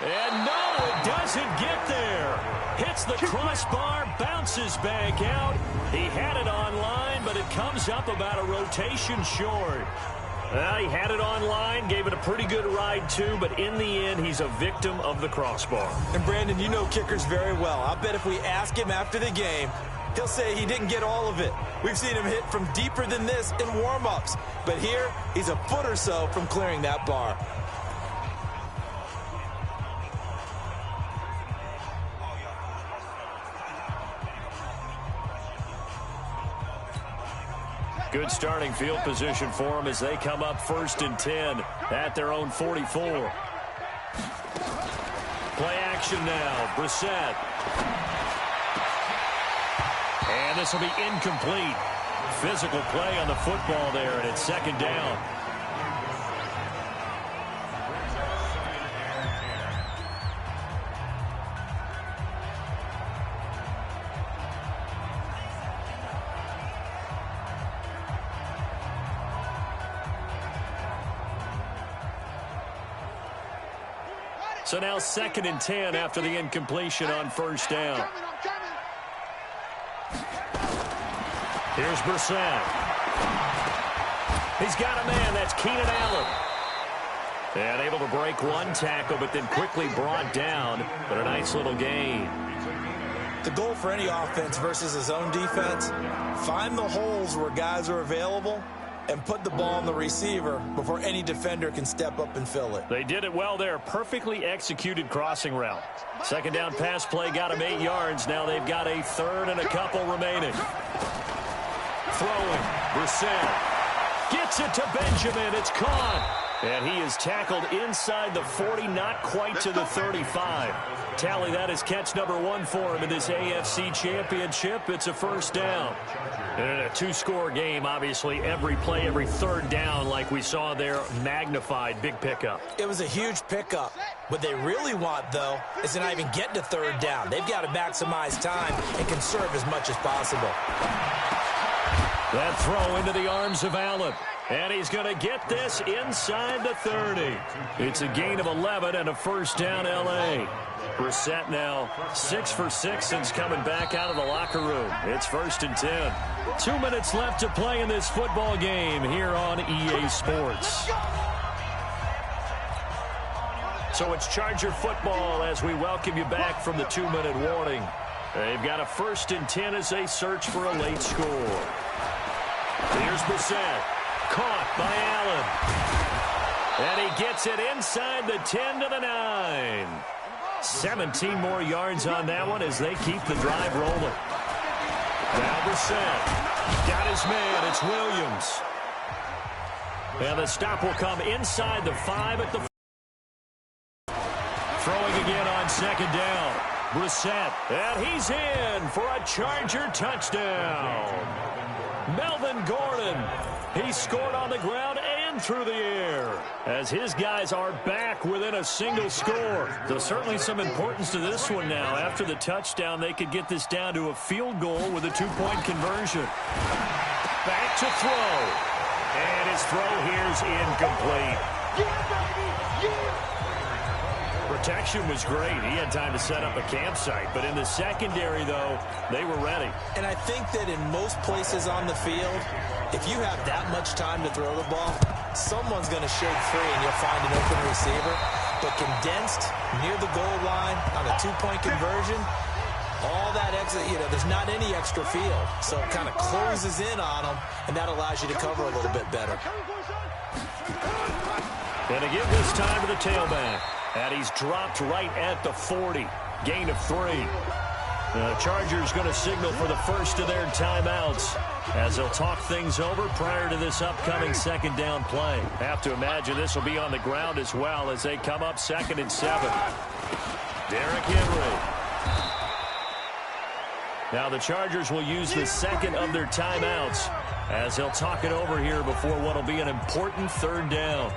And no, it doesn't get there. Hits the crossbar, bounces back out. He had it on line, but it comes up about a rotation short. Well, he had it on line, gave it a pretty good ride too, but in the end, he's a victim of the crossbar. And Brandon, you know kickers very well. I bet if we ask him after the game, he'll say he didn't get all of it. We've seen him hit from deeper than this in warm-ups. But here, he's a foot or so from clearing that bar. Good starting field position for them as they come up 1st and 10 at their own 44. Play action now. Brissett. And this will be incomplete. Physical play on the football there, and it's 2nd down. So now 2nd and 10 after the incompletion on 1st down. Here's Brissett. He's got a man. That's Keenan Allen. And able to break one tackle, but then quickly brought down. But a nice little gain. The goal for any offense versus his own defense, find the holes where guys are available and put the ball on the receiver before any defender can step up and fill it. They did it well there. Perfectly executed crossing route. 2nd down pass play got him 8 yards. Now they've got a 3rd and a couple remaining. Throwing. Brissett gets it to Benjamin. It's caught. And he is tackled inside the 40, not quite to the 35. Tally that is catch number 1 for him in this AFC Championship. It's a 1st down. And in a 2-score game, obviously, every play, every 3rd down, like we saw there, magnified. Big pickup. It was a huge pickup. What they really want, though, is to not even get to 3rd down. They've got to maximize time and conserve as much as possible. That throw into the arms of Allen. And he's going to get this inside the 30. It's a gain of 11 and a 1st down L.A. Brissett now 6 for 6 since coming back out of the locker room. It's 1st and 10. 2 minutes left to play in this football game here on EA Sports. So it's Charger football as we welcome you back from the 2-minute warning. They've got a 1st and 10 as they search for a late score. Here's Brissett. Caught by Allen. And he gets it inside the 10 to the 9. 17 more yards on that one as they keep the drive rolling. Now Brissett got his man. It's Williams. And the stop will come inside the 5 at the 4. Throwing again on 2nd down. Brissett. And he's in for a Charger touchdown. Melvin Gordon. He scored on the ground and through the air as his guys are back within a single score. So certainly some importance to this one now. After the touchdown, they could get this down to a field goal with a 2-point conversion. Back to throw. And his throw here's incomplete. Protection was great. He had time to set up a campsite. But in the secondary, though, they were ready. And I think that in most places on the field, if you have that much time to throw the ball, someone's going to shake free and you'll find an open receiver. But condensed near the goal line on a 2-point conversion, all that extra, there's not any extra field. So it kind of closes in on them, and that allows you to cover a little bit better. And to give this time to the tailback. And he's dropped right at the 40. Gain of 3. The Chargers going to signal for the first of their timeouts as they'll talk things over prior to this upcoming 2nd down play. Have to imagine this will be on the ground as well as they come up 2nd and 7. Derrick Henry. Now the Chargers will use the 2nd of their timeouts as they'll talk it over here before what will be an important 3rd down.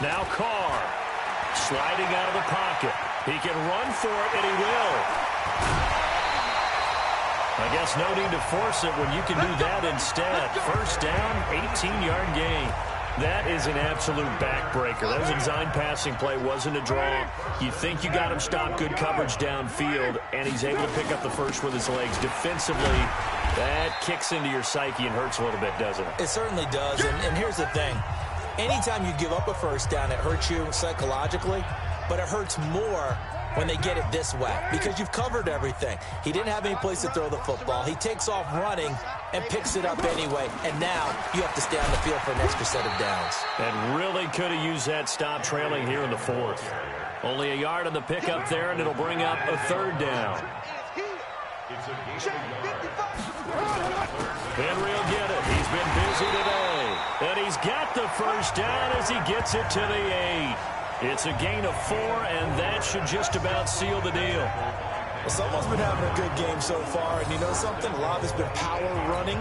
Now Carr sliding out of the pocket. He can run for it, and he will. I guess no need to force it when you can do that instead. First down, 18-yard gain. That is an absolute backbreaker. That was a design passing play, wasn't a draw. You think you got him stopped, good coverage downfield, and he's able to pick up the first with his legs. Defensively, that kicks into your psyche and hurts a little bit, doesn't it? It certainly does, and here's the thing. Anytime you give up a first down, it hurts you psychologically, but it hurts more when they get it this way because you've covered everything. He didn't have any place to throw the football. He takes off running and picks it up anyway, and now you have to stay on the field for an extra set of downs. And really could have used that stop trailing here in the fourth. Only a yard on the pickup there, and it'll bring up a third down. Henry will get it. He's been busy today. And he's got the first down as he gets it to the 8. It's a gain of 4, and that should just about seal the deal. Well, someone's been having a good game so far, and you know something? A lot has been power running.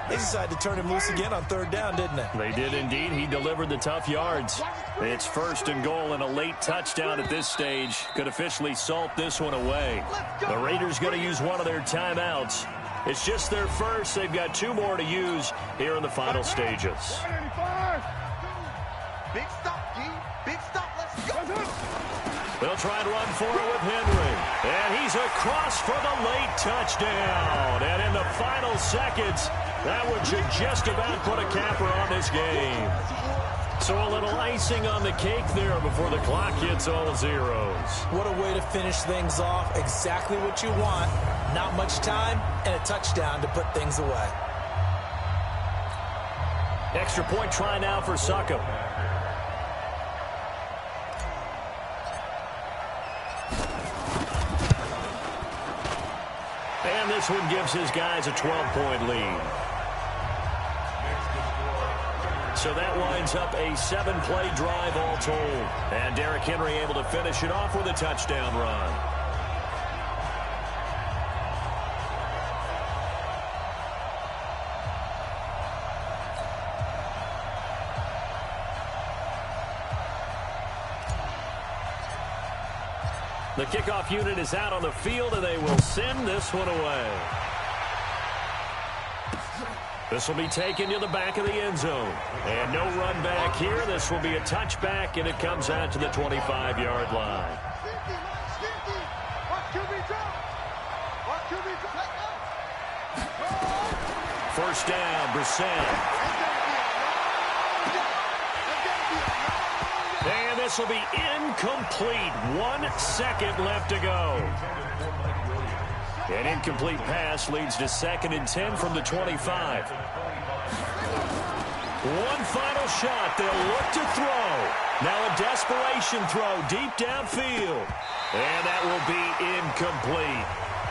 They decided to turn him loose again on third down, didn't they? They did indeed. He delivered the tough yards. It's first and goal and a late touchdown at this stage. Could officially salt this one away. The Raiders going to use one of their timeouts. It's just their first. They've got 2 more to use here in the final stages. Big stop, G. Big stop. Let's go. They'll try and run for it with Henry. And he's across for the late touchdown. And in the final seconds, that one should just about put a capper on this game. So a little icing on the cake there before the clock hits all zeros. What a way to finish things off. Exactly what you want. Not much time and a touchdown to put things away. Extra point try now for Succop. And this one gives his guys a 12-point lead. So that winds up a 7-play drive all told. And Derrick Henry able to finish it off with a touchdown run. The kickoff unit is out on the field, and they will send this one away. This will be taken to the back of the end zone. And no run back here. This will be a touchback, and it comes out to the 25-yard line. First down, Brissett. And this will be incomplete. 1 second left to go. An incomplete pass leads to 2nd and 10 from the 25. One final shot. They'll look to throw. Now a desperation throw deep downfield. And that will be incomplete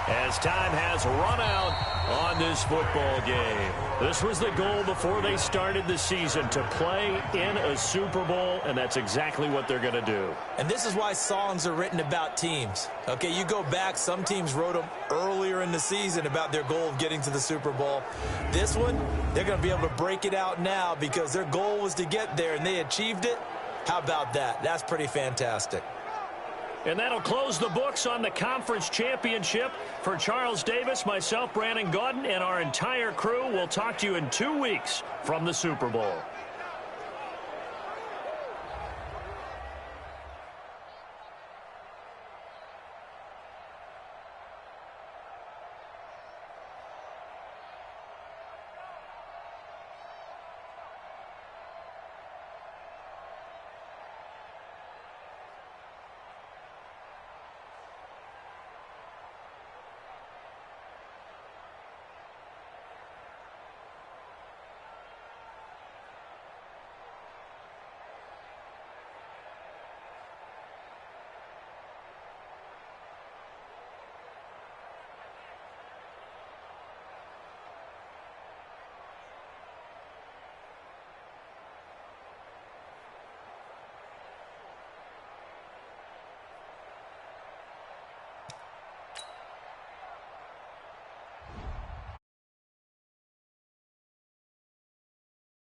as time has run out on this football game. This was the goal before they started the season, to play in a Super Bowl, and that's exactly what they're going to do. And this is why songs are written about teams. Okay, you go back, some teams wrote them earlier in the season about their goal of getting to the Super Bowl. This one, they're going to be able to break it out now because their goal was to get there, and they achieved it. How about that? That's pretty fantastic. And that'll close the books on the conference championship. For Charles Davis, myself, Brandon Gaudin, and our entire crew, we'll talk to you in 2 weeks from the Super Bowl.